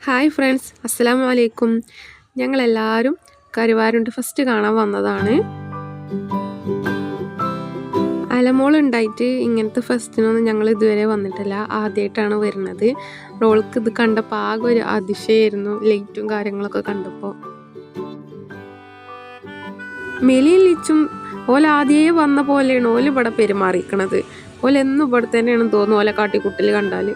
Hi friends, അസ്സലാമു അലൈക്കും. ഞങ്ങളെല്ലാവരും കരുവാരുണ്ട് ഫസ്റ്റ് കാണാൻ വന്നതാണ്. അലമോളുണ്ടായിട്ട് ഇങ്ങനത്തെ ഫസ്റ്റിനൊന്നും ഞങ്ങൾ ഇതുവരെ വന്നിട്ടില്ല, ആദ്യമായിട്ടാണ് വരുന്നത്. റോൾക്ക് ഇത് കണ്ടപ്പോൾ ആകെ ഒരു അതിശയമായിരുന്നു, ലൈറ്റും കാര്യങ്ങളൊക്കെ കണ്ടപ്പോൾ. മെലിയും ലിച്ചും ഓലാദ്യേ വന്ന പോലെയാണ് ഓല് ഇവിടെ പെരുമാറിയിരിക്കണത്. ഓലെന്നും ഇവിടെ തന്നെയാണ് തോന്നുന്നു ഓലെ കാട്ടിക്കുട്ടൽ കണ്ടാൽ.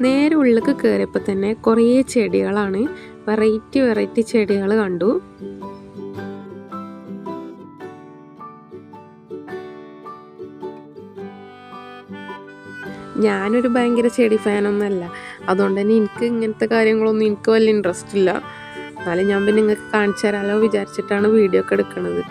നേരെ ഉള്ളിലേക്ക് കയറിയപ്പോൾ തന്നെ കുറേ ചെടികളാണ്, വെറൈറ്റി ചെടികൾ കണ്ടു. ഞാനൊരു ഭയങ്കര ചെടി ഫാനൊന്നുമല്ല, അതുകൊണ്ട് തന്നെ എനിക്ക് ഇങ്ങനത്തെ കാര്യങ്ങളൊന്നും എനിക്ക് വലിയ ഇൻട്രസ്റ്റ് ഇല്ല. എന്നാലും ഞാൻ പിന്നെ നിങ്ങൾക്ക് കാണിച്ചു തരാമല്ലോ വിചാരിച്ചിട്ടാണ് വീഡിയോ ഒക്കെ എടുക്കുന്നത്.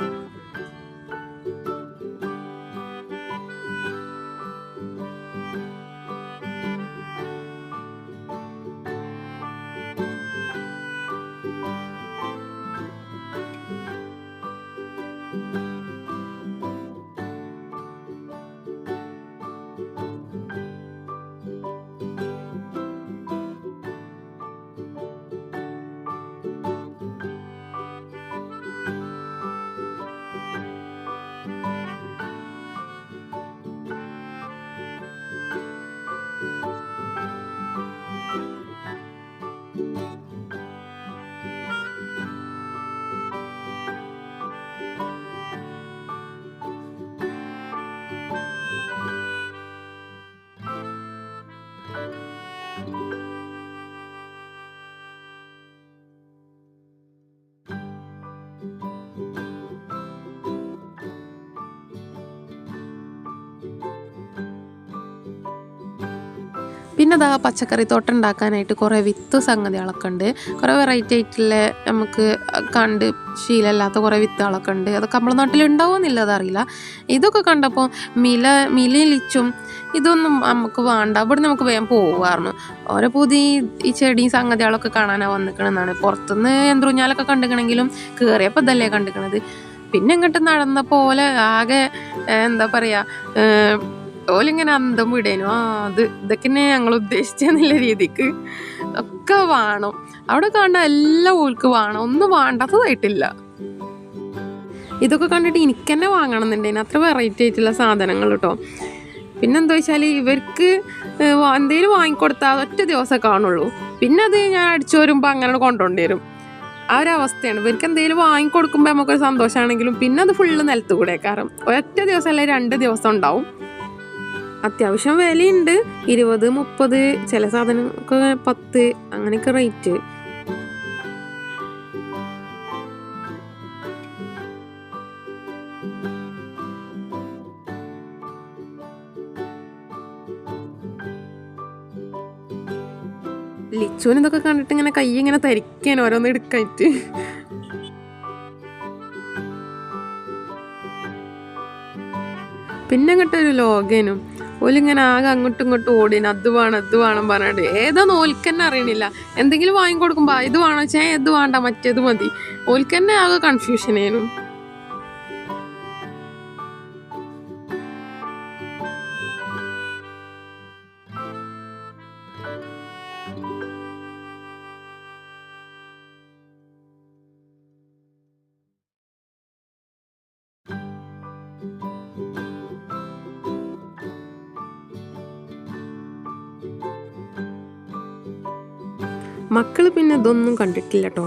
പിന്നെ അതാ പച്ചക്കറി തോട്ടം ഉണ്ടാക്കാനായിട്ട് കുറേ വിത്ത് സംഗതികളൊക്കെ ഉണ്ട്. കുറേ വെറൈറ്റി ആയിട്ടുള്ള നമുക്ക് കണ്ട് ശീലമില്ലാത്ത കുറേ വിത്തുകളൊക്കെ ഉണ്ട്. അതൊക്കെ നമ്മുടെ നാട്ടിലുണ്ടാവുമെന്നില്ല, അതറിയില്ല. ഇതൊക്കെ കണ്ടപ്പോൾ മിലയും ലിച്ചും ഇതൊന്നും നമുക്ക് വേണ്ട, ഇവിടെ നമുക്ക് വേഗം പോവാറുന്നു. ഓരോ ഈ ചെടിയും സംഗതികളൊക്കെ കാണാനാണ് വന്നിക്കണമെന്നാണ്. പുറത്തുനിന്ന് യന്ത്രൂഞ്ഞാലൊക്കെ കണ്ടിക്കണമെങ്കിലും കയറിയപ്പോൾ ഇതല്ലേ കണ്ടിക്കണത്. പിന്നെ ഇങ്ങോട്ട് നടന്ന പോലെ ആകെ എന്താ പറയുക, ഓലിങ്ങനെ അന്തം വിടേനു. ഇതൊക്കെ ഞങ്ങൾ ഉദ്ദേശിച്ചെന്നുള്ള രീതിക്ക് ഒക്കെ വേണം. അവിടെ കാണുന്ന എല്ലാം ഓൾക്ക് വേണം, ഒന്നും വേണ്ടാത്തതായിട്ടില്ല. ഇതൊക്കെ കണ്ടിട്ട് എനിക്ക് തന്നെ വാങ്ങണം എന്നുണ്ടേന്, അത്ര വെറൈറ്റി ആയിട്ടുള്ള സാധനങ്ങൾ കേട്ടോ. പിന്നെന്താ വെച്ചാൽ ഇവർക്ക് എന്തെങ്കിലും വാങ്ങിക്കൊടുത്താൽ ഒറ്റ ദിവസം കാണുള്ളൂ, പിന്നെ അത് ഞാൻ അടിച്ചു വരുമ്പോൾ അങ്ങനെ കൊണ്ടുകൊണ്ടു വരും. ആ ഒരു അവസ്ഥയാണ്. ഇവർക്ക് എന്തെങ്കിലും വാങ്ങിക്കൊടുക്കുമ്പോൾ നമുക്കൊരു സന്തോഷമാണെങ്കിലും പിന്നെ അത് ഫുള്ള് നിലത്ത് കൂടെ കാരണം ഒറ്റ ദിവസം അല്ലെങ്കിൽ 2 ദിവസം ഉണ്ടാവും. അത്യാവശ്യം വിലയുണ്ട്, 20, 30, ചില സാധനങ്ങൾക്ക് 10 അങ്ങനെയൊക്കെ റേറ്റ്. ലിച്ചുവിന് ഇതൊക്കെ കണ്ടിട്ട് ഇങ്ങനെ കൈ ഇങ്ങനെ തരിക്കാൻ ഓരോന്ന് എടുക്കായിട്ട്. പിന്നെ അങ്ങോട്ടൊരു ലോകേനും ഓലിങ്ങനെ ആകെ അങ്ങോട്ടും ഇങ്ങോട്ടും ഓടിന്, അത് വേണം പറഞ്ഞിട്ട് ഏതാന്ന് ഓൽക്കന്നെ അറിയണില്ല. എന്തെങ്കിലും വാങ്ങിക്കൊടുക്കുമ്പോ ഇത് വേണോ വെച്ചാൽ ഇത് വേണ്ട മറ്റേത് മതി, ഓൽക്കന്നെ ആകെ കൺഫ്യൂഷനേനും. മക്കൾ പിന്നെ ഇതൊന്നും കണ്ടിട്ടില്ല കേട്ടോ.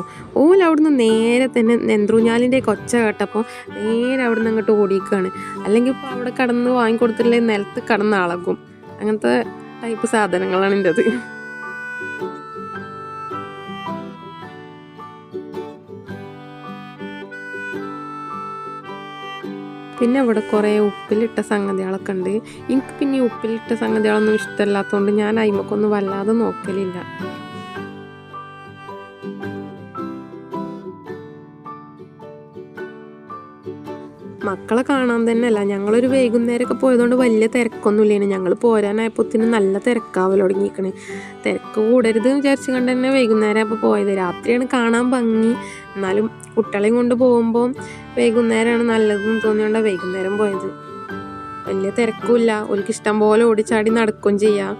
അവിടുന്ന് നേരെ തന്നെ നെന്ത്രൂഞ്ഞാലിൻ്റെ ഒച്ച കേട്ടപ്പോൾ നേരെ അവിടുന്ന് അങ്ങോട്ട് ഓടിക്കുകയാണ്. അല്ലെങ്കിൽ ഇപ്പോൾ അവിടെ കടന്ന് വാങ്ങിക്കൊടുത്തില്ലേ നിലത്ത് കടന്ന് അളകും. അങ്ങനത്തെ ടൈപ്പ് സാധനങ്ങളാണ് എൻ്റെ അത്. പിന്നെ ഇവിടെ കുറേ ഉപ്പിലിട്ട സംഗതികളൊക്കെ ഉണ്ട്. എനിക്ക് പിന്നെ ഈ ഉപ്പിലിട്ട സംഗതികളൊന്നും ഇഷ്ടമല്ലാത്തതുകൊണ്ട് ഞാൻ അയിമക്കൊന്നും വല്ലാതെ നോക്കലില്ല. മക്കളെ കാണാൻ തന്നെ അല്ല, ഞങ്ങളൊരു വൈകുന്നേരമൊക്കെ പോയതുകൊണ്ട് വലിയ തിരക്കൊന്നുമില്ലേന്. ഞങ്ങൾ പോരാനായപ്പോത്തിന് നല്ല തിരക്കാവൽ തുടങ്ങിയിരിക്കണേ. തിരക്ക് കൂടരുത് വിചാരിച്ചു കൊണ്ട് തന്നെ വൈകുന്നേരം അപ്പോൾ പോയത്. രാത്രിയാണ് കാണാൻ ഭംഗി, എന്നാലും കുട്ടികളെയും കൊണ്ട് പോകുമ്പോൾ വൈകുന്നേരമാണ് നല്ലതെന്ന് തോന്നിയോണ്ടാണ് വൈകുന്നേരം പോയത്. വലിയ തിരക്കുമില്ല, ഓൾക്ക് ഇഷ്ടം പോലെ ഓടിച്ചാടി നടക്കുകയും ചെയ്യാം.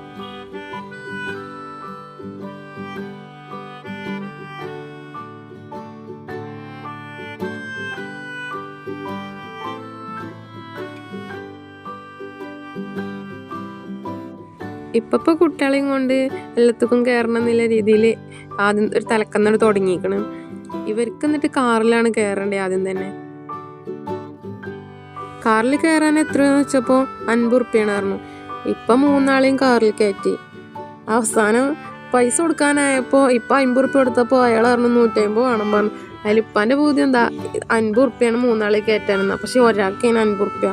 ഇപ്പൊ കുട്ടികളെയും കൊണ്ട് എല്ലാത്തുക്കും കയറണം എന്നുള്ള രീതിയിൽ ആദ്യം ഒരു തലക്കന്നോട് തുടങ്ങിയിരിക്കണം. ഇവർക്ക് എന്നിട്ട് കാറിലാണ് കയറേണ്ടത്. ആദ്യം തന്നെ കാറിൽ കയറാൻ എത്രയെന്ന് വെച്ചപ്പോൾ 50 റുപ്യാണ് പറഞ്ഞു. ഇപ്പം 3 കാറിൽ കയറ്റി. അവസാനം പൈസ കൊടുക്കാനായപ്പോൾ ഇപ്പം 50 റുപ്യ കൊടുത്തപ്പോൾ അയാൾ പറഞ്ഞു 150 വേണം പറഞ്ഞു. അതിൽ ഇപ്പാൻ്റെ ബോധ്യം എന്താ, 50 റുപ്യാണ് 3 കയറ്റാനെന്ന്. പക്ഷെ ഒരാൾക്ക് അതിന് 50 റുപ്യ.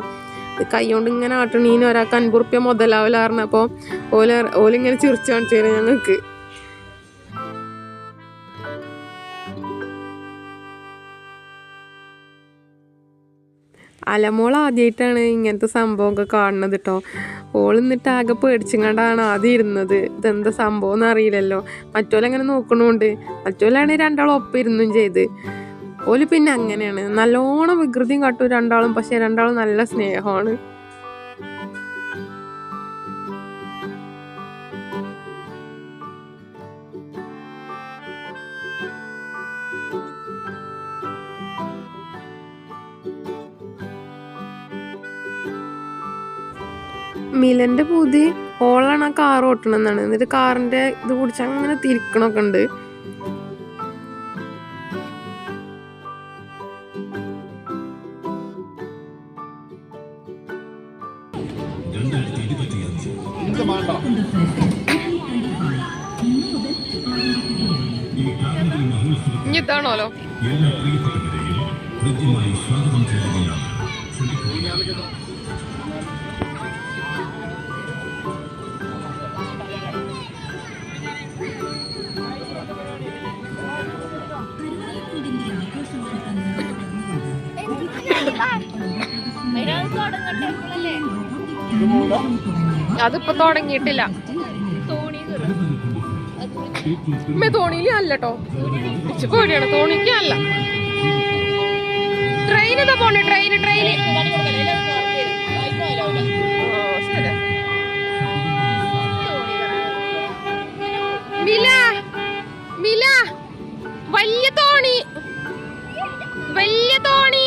കൈകൊണ്ട് ഇങ്ങനെ ആട്ടണീന് ഒരാൾക്ക് 50 റുപ്യ മുതലാവില്ല പറഞ്ഞപ്പോൾ ഓലിങ്ങനെ ചിരിച്ചു കാണിച്ചു തരാം ഞങ്ങൾക്ക്. അലമോൾ ആദ്യമായിട്ടാണ് ഇങ്ങനത്തെ സംഭവമൊക്കെ കാണുന്നത് കേട്ടോ. ഓൾ എന്നിട്ട് ആകെ പേടിച്ചിങ്ങാണ്ടാണ് ആദ്യം ഇരുന്നത്. ഇതെന്താ സംഭവം എന്ന് അറിയില്ലല്ലോ. മറ്റോലങ്ങനെ നോക്കണോണ്ട്, മറ്റോലാണെങ്കിൽ രണ്ടാളും ഒപ്പം ഇരുന്നും ചെയ്ത്. ഓല് പിന്നെ അങ്ങനെയാണ്, നല്ലോണം വികൃതിയും കാട്ടും രണ്ടാളും. പക്ഷെ രണ്ടാളും നല്ല സ്നേഹമാണ്. മിലന്റെ പൂതി ഓളാണ് ആ കാർ ഓട്ടണം എന്നാണ്. എന്നിട്ട് കാറിന്റെ ഇത് പിടിച്ച് അങ്ങനെ തിരിക്കണൊക്കെ ഉണ്ട്. ഇതാണോലോ അതിപ്പോ തുടങ്ങിയിട്ടില്ല. തോണിയിലും അല്ല കേട്ടോ, പേടിയാണ്. തോണിക്കല്ല, ട്രെയിൻ ഇതാ പോണേ. ട്രെയിന് മില മില വലിയ തോണി, വലിയ തോണി.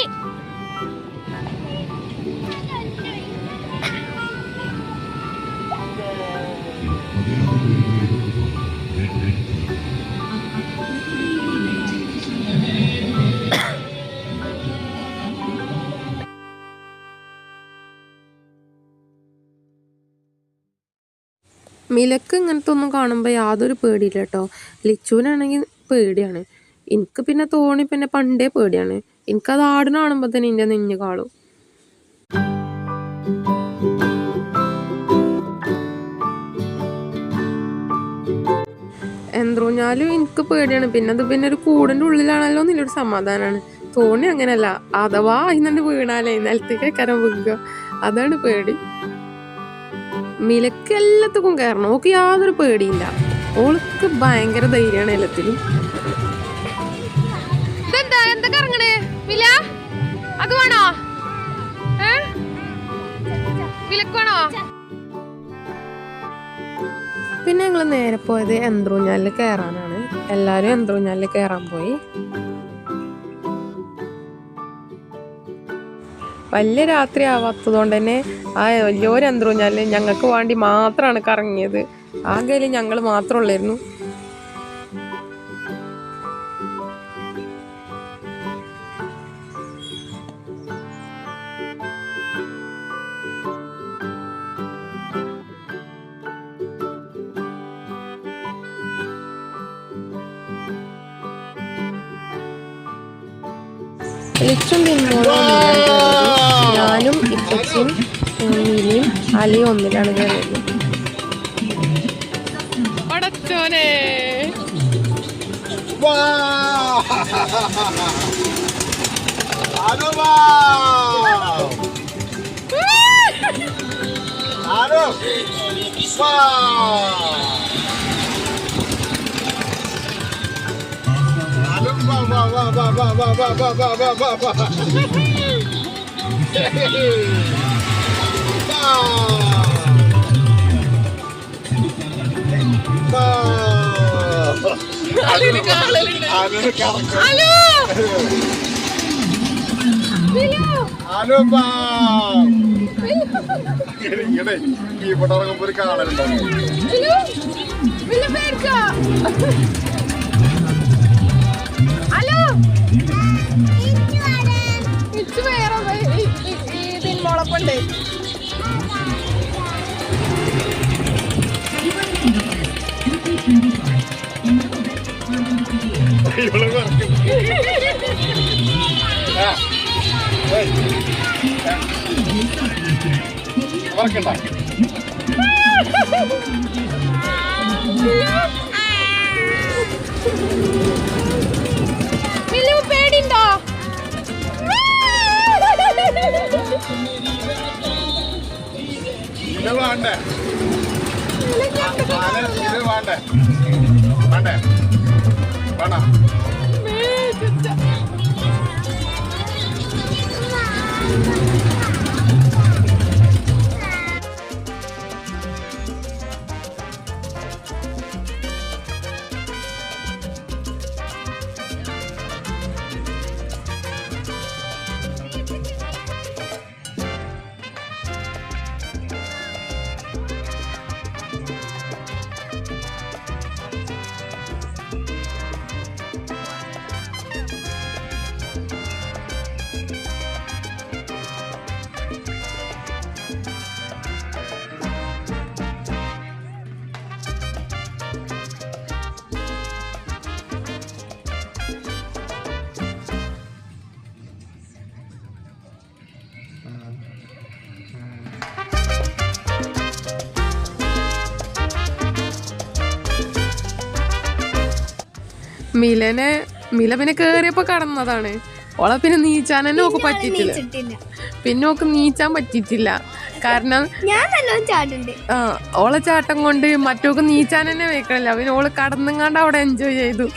മിലക്ക് ഇങ്ങനത്തെ ഒന്നും കാണുമ്പോൾ യാതൊരു പേടിയില്ല കേട്ടോ. ലിച്ചുവിനാണെങ്കിൽ പേടിയാണ്. എനിക്ക് പിന്നെ തോണി പിന്നെ പണ്ടേ പേടിയാണ്. എനിക്കത് ആടിന കാണുമ്പോൾ തന്നെ എൻ്റെ നെഞ്ഞ് കാളും. എന്ത്രൂഞ്ഞാലും എനിക്ക് പേടിയാണ്. പിന്നെ അത് പിന്നെ ഒരു കൂടിൻ്റെ ഉള്ളിലാണല്ലോ എന്നുള്ളൊരു സമാധാനമാണ്. തോണി അങ്ങനെയല്ല, അഥവാ അതിനെ വീണാലേ നിലത്തേക്ക് കരം വീഴുക, അതാണ് പേടി. മിലക്ക് എല്ലാത്തുക്കും കയറണം, ഓൾക്ക് യാതൊരു പേടിയില്ല. ഓൾക്ക് ഭയങ്കര ധൈര്യമാണ് എല്ലാത്തിലും. ഇതെന്താ എന്താ കറങ്ങണേ മില? അത് വേണോ? മിലക്ക് വേണോ? പിന്നെ ഞങ്ങൾ നേരെ പോയത് എന്ത്രൂഞ്ഞാലിൽ കയറാനാണ്. എല്ലാവരും എന്ത്രൂഞ്ഞാലിൽ കയറാൻ പോയി. വലിയ രാത്രി ആവാത്തതുകൊണ്ട് തന്നെ ആ വലിയൊരു എന്ത്രൂഞ്ഞാലിൽ ഞങ്ങൾക്ക് വേണ്ടി മാത്രമാണ് കറങ്ങിയത്. ആകെ ഞങ്ങൾ മാത്രമുള്ളായിരുന്നു. ലിച്ചും പിന്നോളും ഞാനും ഇപ്പച്ചും മിലിയും അലിയും ഒന്നിലാണ് കയറിയത്. ഇങ്ങനെ ഇവിടെ ഇറങ്ങുമ്പോ ഒരു കാണലുണ്ടാവും. മുളപ്പുണ്ട് വർക്കണ്ട പേടിണ്ടോ ഇത് വേണ്ടേ ഇത് വേണ്ടേ വേണ്ടേ വേണം മില പിന്നെ കേറിയപ്പോ കടന്നതാണ്. ഓളെ പിന്നെ നീച്ചാൻ തന്നെ ഓക്ക് പറ്റിയിട്ടില്ല. പിന്നെ ഓക്ക് നീച്ചാൻ പറ്റിയിട്ടില്ല. കാരണം ഓളെ ചാട്ടം കൊണ്ട് മറ്റോക്ക് നീച്ചാൻ തന്നെ വെക്കണില്ല. പിന്നെ ഓള് കടന്നുങ്ങാണ്ട് അവിടെ എൻജോയ് ചെയ്തു.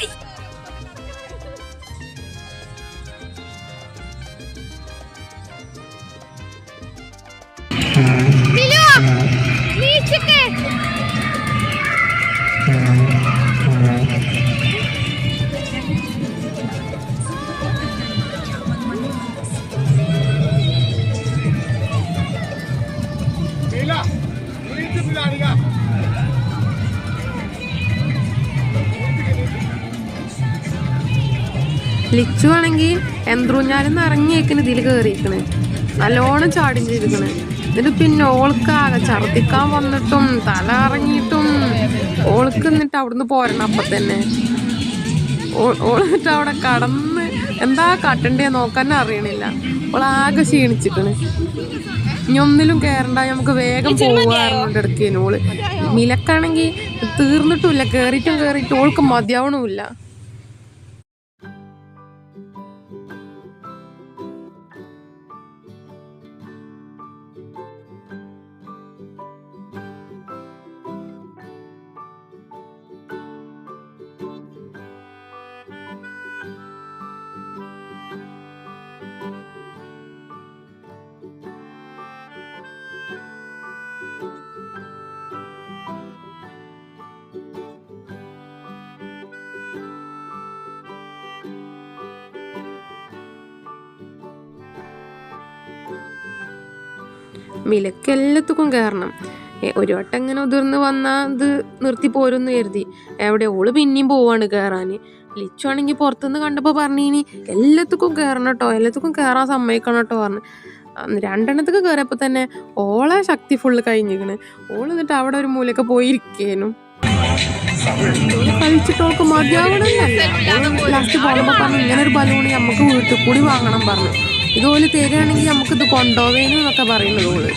ലിച്ചു ആണെങ്കിൽ എന്ത്രൂഞ്ഞാലിന്ന് ഇറങ്ങിയേക്കണ് ഇതിൽ കയറിയിരിക്കണ്. നല്ലോണം ചാടിയും ചെയ്തിക്കണ്. എന്നിട്ട് പിന്നെ ഓൾക്കാകെ ഛർദിക്കാൻ വന്നിട്ടും തല ഇറങ്ങിയിട്ടും ഓൾക്ക് എന്നിട്ട് അവിടുന്ന് പോരണം. അപ്പം തന്നെ ഓളിട്ട് അവിടെ കടന്ന് എന്താ കാട്ടണ്ടേ നോക്കാൻ അറിയണില്ല. ഓളാകെ ക്ഷീണിച്ചിക്കണ്. ഇനി ഒന്നിലും കയറണ്ട, നമുക്ക് വേഗം പോകാറുണ്ട് ഇടയ്ക്കേനു. ഓള് മിലക്കാണെങ്കിൽ തീർന്നിട്ടുമില്ല, കയറിയിട്ടും ഓൾക്ക് മതിയാവണമില്ല. മിലക്ക് എല്ലാത്തുക്കും കയറണം. ഒരു വട്ടം ഇങ്ങനെ ഉതിർന്ന് വന്നാൽ ഇത് നിർത്തി പോരുമെന്ന് കരുതി. എവിടെ ഓള് പിന്നെയും പോവാണ് കയറാൻ. ലിച്ചു ആണെങ്കിൽ പുറത്തുനിന്ന് കണ്ടപ്പോൾ പറഞ്ഞിനി എല്ലാത്തുക്കും കയറണം കേട്ടോ, എല്ലാത്തുക്കും കയറാൻ സമ്മതിക്കണം കേട്ടോ പറഞ്ഞു. രണ്ടെണ്ണത്തേക്ക് കയറിയപ്പോൾ തന്നെ ഓളെ ശക്തി ഫുള്ള് കഴിഞ്ഞിരിക്കണ്. ഓള് എന്നിട്ട് അവിടെ ഒരു മൂലയൊക്കെ പോയിരിക്കേനു. കഴിച്ചിട്ടോൾക്ക് മതിയാവണമെന്നല്ല. ലാസ്റ്റ് പോകുമ്പോൾ പറഞ്ഞു ഇങ്ങനെ ഒരു ബലൂണ് നമുക്ക് വീട്ടിൽ കൂടി വാങ്ങണം പറഞ്ഞു. ഇതുപോലെ തരികയാണെങ്കിൽ നമുക്കിത് കൊണ്ടുപോവേനു എന്നൊക്കെ പറയുന്നത് ഓള്.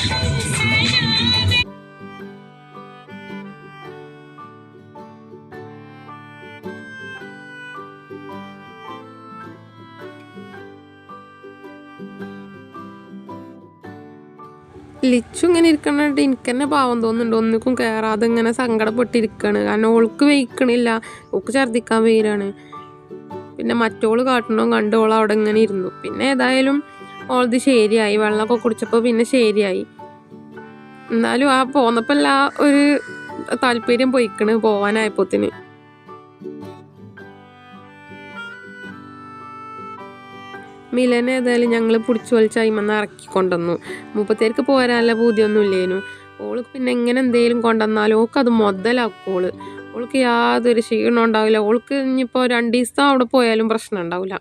ലിച്ചു ഇങ്ങനെ ഇരിക്കണിട്ട് എനിക്ക് തന്നെ പാവം തോന്നുന്നുണ്ട്. ഒന്നിക്കും കയറാതെ ഇങ്ങനെ സങ്കടപ്പെട്ടിരിക്കുകയാണ്. കാരണം ഓൾക്ക് വെയ്ക്കണില്ല, ഓൾക്ക് ഛർദ്ദിക്കാൻ വയ്യാണ്. പിന്നെ മറ്റോള് കാട്ടണോ കണ്ടോൾ അവിടെ ഇങ്ങനെ ഇരുന്നു. പിന്നെ ഏതായാലും ഓളത് ശരിയായി, വെള്ളമൊക്കെ കുടിച്ചപ്പോൾ പിന്നെ ശരിയായി. എന്നാലും ആ പോന്നപ്പോൾ എല്ലാ ഒരു താല്പര്യം പോയിക്കണ് പോവാനായപ്പോത്തിന്. മിലനെ ഏതായാലും ഞങ്ങൾ പിടിച്ചു വലിച്ച് അയിമെന്ന് ഇറക്കി കൊണ്ടുവന്നു. മുപ്പത്തേർക്ക് പോരാനുള്ള പൂതിയൊന്നും ഇല്ലേനു. ഓൾക്ക് പിന്നെ എങ്ങനെ എന്തെങ്കിലും കൊണ്ടുവന്നാലും ഓൾക്ക് അത് മുതലാക്കോള്. ഓൾക്ക് യാതൊരു ക്ഷീണം ഉണ്ടാവില്ല. ഓൾക്ക് ഇനിയിപ്പോൾ 2 ദിവസം അവിടെ പോയാലും പ്രശ്നം ഉണ്ടാവില്ല.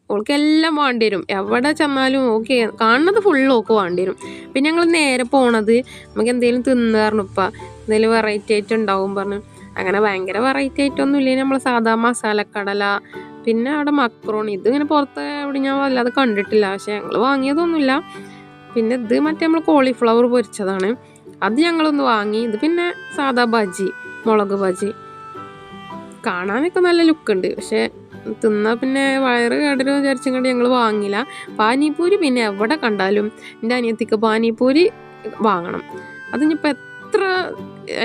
ഓൾക്ക് എല്ലാം വേണ്ടി വരും. എവിടെ ചെന്നാലും ഓക്കെ കാണുന്നത് ഫുള്ള് ഓൾക്ക് വേണ്ടി വരും. പിന്നെ ഞങ്ങൾ നേരെ പോണത് നമുക്ക് എന്തെങ്കിലും തിന്നാറുണ്ട്. ഇപ്പം എന്തെങ്കിലും വെറൈറ്റി ആയിട്ട് ഉണ്ടാവും പറഞ്ഞു. അങ്ങനെ ഭയങ്കര വെറൈറ്റി ആയിട്ടൊന്നും ഇല്ലേ, നമ്മൾ സാധാ മസാലക്കടല, പിന്നെ അവിടെ മക്രോണി. ഇതിങ്ങനെ പുറത്ത് എവിടെ ഞാൻ വല്ലാതെ കണ്ടിട്ടില്ല, പക്ഷെ ഞങ്ങൾ വാങ്ങിയതൊന്നുമില്ല. പിന്നെ ഇത് മറ്റേ നമ്മൾ കോളിഫ്ലവർ പൊരിച്ചതാണ്, അത് ഞങ്ങളൊന്ന് വാങ്ങി. ഇത് പിന്നെ സാധാ ബജി, മുളക് ബജി. കാണാനൊക്കെ നല്ല ലുക്കുണ്ട്, പക്ഷെ തിന്നാൽ പിന്നെ വയറ് കേടരും വിചാരിച്ചും കൊണ്ട് ഞങ്ങൾ വാങ്ങില്ല. പാനിപൂരി പിന്നെ എവിടെ കണ്ടാലും എൻ്റെ അനിയത്തിക്ക് പാനിപൂരി വാങ്ങണം. അതിനിപ്പോൾ എത്ര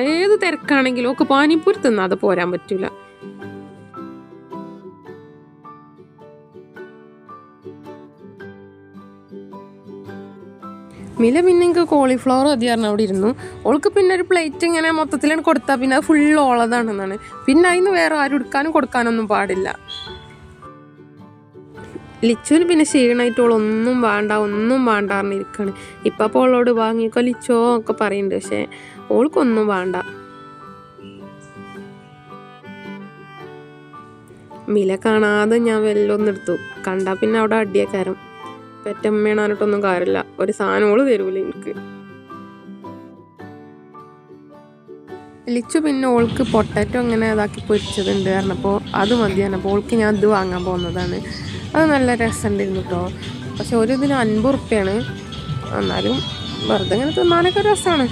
ഏത് തിരക്കാണെങ്കിലും ഒക്കെ പാനിപൂരി തിന്നാതെ പോരാൻ പറ്റൂല. മില പിന്നെ എനിക്ക് കോളിഫ്ലവർ മതിയായിരുന്നു അവിടെ ഇരുന്നു. ഓൾക്ക് പിന്നെ ഒരു പ്ലേറ്റ് ഇങ്ങനെ മൊത്തത്തിലാണ് കൊടുത്താൽ പിന്നെ അത് ഫുള്ള് ഓളതാണെന്നാണ്. പിന്നെ അതിന് വേറെ ആരും എടുക്കാനും കൊടുക്കാനൊന്നും പാടില്ല. ലിച്ചുവിന് പിന്നെ ക്ഷീണമായിട്ട് ഓളൊന്നും ഒന്നും വേണ്ടാറിഞ്ഞിരിക്കുകയാണ്. ഇപ്പം അപ്പോൾ ഓളോട് വാങ്ങിക്കോ ലിച്ചോ ഒക്കെ പറയുന്നുണ്ട്, പക്ഷേ ഓൾക്കൊന്നും വേണ്ട. മില കാണാതെ ഞാൻ വെല്ലൊന്നെടുത്തു. കണ്ടാൽ പിന്നെ അവിടെ അടിയേക്കാരം. പെറ്റമ്മേണാനിട്ടൊന്നും കാര്യമില്ല, ഒരു സാധനങ്ങൾ തരൂല എനിക്ക്. ലിച്ചു പിന്നെ ഓൾക്ക് പൊട്ടാറ്റോ അങ്ങനെ ഇതാക്കി പൊരിച്ചതുണ്ട് പറഞ്ഞപ്പോൾ അത് മതിയാണ്. അപ്പോൾ ഓൾക്ക് ഞാൻ ഇത് വാങ്ങാൻ പോകുന്നതാണ്. അത് നല്ല രസമുണ്ടായിരുന്നു കേട്ടോ. പക്ഷെ ഒരു ഇതിന് 50 ഉറുപ്പ്യാണ്. എന്നാലും വെറുതെ ഇങ്ങനെ തിന്നാനൊക്കെ രസമാണ്.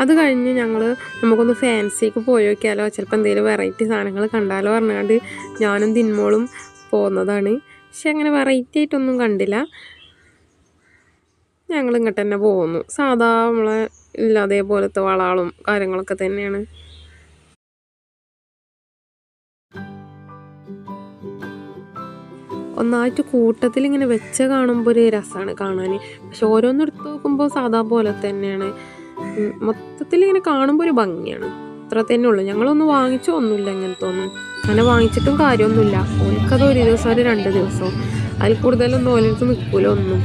അത് കഴിഞ്ഞ് ഞങ്ങൾ നമുക്കൊന്ന് ഫാൻസിക്ക് പോയി നോക്കിയാലോ, ചിലപ്പോൾ എന്തെങ്കിലും വെറൈറ്റി സാധനങ്ങൾ കണ്ടാലോ പറഞ്ഞാണ്ട് ഞാനും തിന്മോളും പോകുന്നതാണ്. പക്ഷെ അങ്ങനെ വെറൈറ്റി ആയിട്ടൊന്നും കണ്ടില്ല. ഞങ്ങൾ ഇങ്ങോട്ട് തന്നെ പോകുന്നു. സാധാ നമ്മളെ അതേപോലത്തെ വളകളും കാര്യങ്ങളൊക്കെ തന്നെയാണ്. ഒന്നായിട്ട് കൂട്ടത്തിൽ ഇങ്ങനെ വെച്ച കാണുമ്പോൾ ഒരു രസമാണ് കാണാൻ. പക്ഷെ ഓരോന്നെടുത്ത് നോക്കുമ്പോൾ സാധാ പോലെ തന്നെയാണ്. മൊത്തത്തിൽ ഇങ്ങനെ കാണുമ്പോൾ ഒരു ഭംഗിയാണ്, അത്ര തന്നെ ഉള്ളൂ. ഞങ്ങളൊന്നും വാങ്ങിച്ചോ ഒന്നുമില്ല ഇങ്ങനത്തെ ഒന്നും. അങ്ങനെ വാങ്ങിച്ചിട്ടും കാര്യമൊന്നുമില്ല. ഓൽക്കത് 1 ദിവസം ഒരു 2 ദിവസവും അതിൽ കൂടുതലൊന്നും ഓലടുത്ത് നിൽക്കൂല ഒന്നും.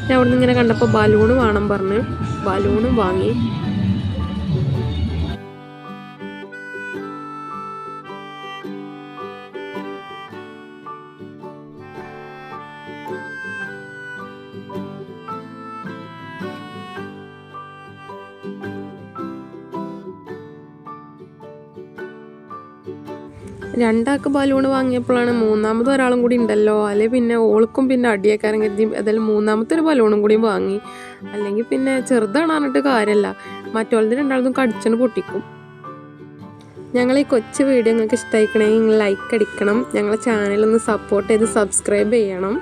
ഞാൻ അവിടെ നിന്ന് ഇങ്ങനെ കണ്ടപ്പോൾ ബലൂണ് വേണം പറഞ്ഞ് ബലൂണും വാങ്ങി. രണ്ടാൾക്ക് ബലൂണ് വാങ്ങിയപ്പോഴാണ് മൂന്നാമത് ഒരാളും കൂടി ഉണ്ടല്ലോ, അല്ലെ പിന്നെ ഓൾക്കും പിന്നെ അടിയേക്കാരം കരുതി ഏതായാലും മൂന്നാമത്തെ ഒരു ബലൂണും കൂടി വാങ്ങി. അല്ലെങ്കിൽ പിന്നെ ചെറുതാണ് പറഞ്ഞിട്ട് കാര്യമല്ല, മറ്റോളത് രണ്ടാളതും കടിച്ചന് പൊട്ടിക്കും. ഞങ്ങൾ ഈ കൊച്ചു വീഡിയോ നിങ്ങൾക്ക് ഇഷ്ടമായിക്കണമെങ്കിൽ ലൈക്ക് അടിക്കണം. ഞങ്ങളെ ചാനലൊന്ന് സപ്പോർട്ട് ചെയ്ത് സബ്സ്ക്രൈബ് ചെയ്യണം.